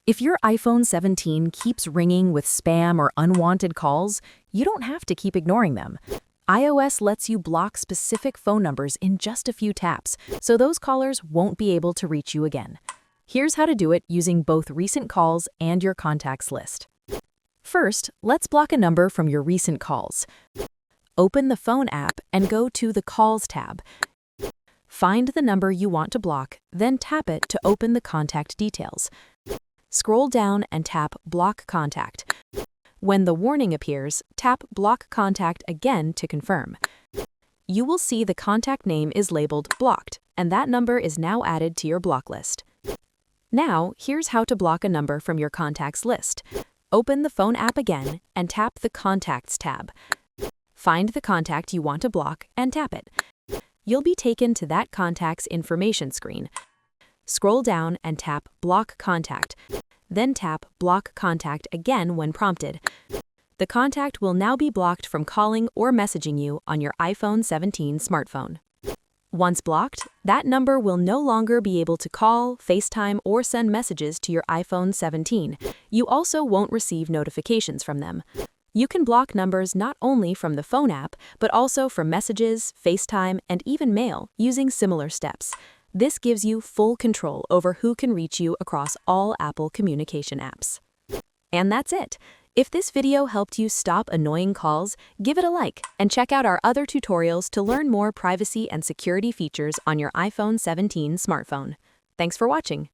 If your iPhone 17 keeps ringing with spam or unwanted calls, you don't have to keep ignoring them. iOS lets you block specific phone numbers in just a few taps, so those callers won't be able to reach you again. Here's how to do it using both recent calls and your contacts list. First, let's block a number from your recent calls. Open the phone app and go to the Calls tab. Find the number you want to block, then tap it to open the contact details. Scroll down and tap Block Contact. When the warning appears, tap Block Contact again to confirm. You will see the contact name is labeled Blocked, and that number is now added to your block list. Now, here's how to block a number from your contacts list. Open the phone app again and tap the Contacts tab. Find the contact you want to block and tap it. You'll be taken to that contact's information screen. Scroll down and tap Block Contact. Then tap Block Contact again when prompted. The contact will now be blocked from calling or messaging you on your iPhone 17 smartphone. Once blocked, that number will no longer be able to call, FaceTime, or send messages to your iPhone 17. You also won't receive notifications from them. You can block numbers not only from the phone app, but also from messages, FaceTime, and even mail using similar steps. This gives you full control over who can reach you across all Apple communication apps. And that's it. If this video helped you stop annoying calls, give it a like and check out our other tutorials to learn more privacy and security features on your iPhone 17 smartphone. Thanks for watching.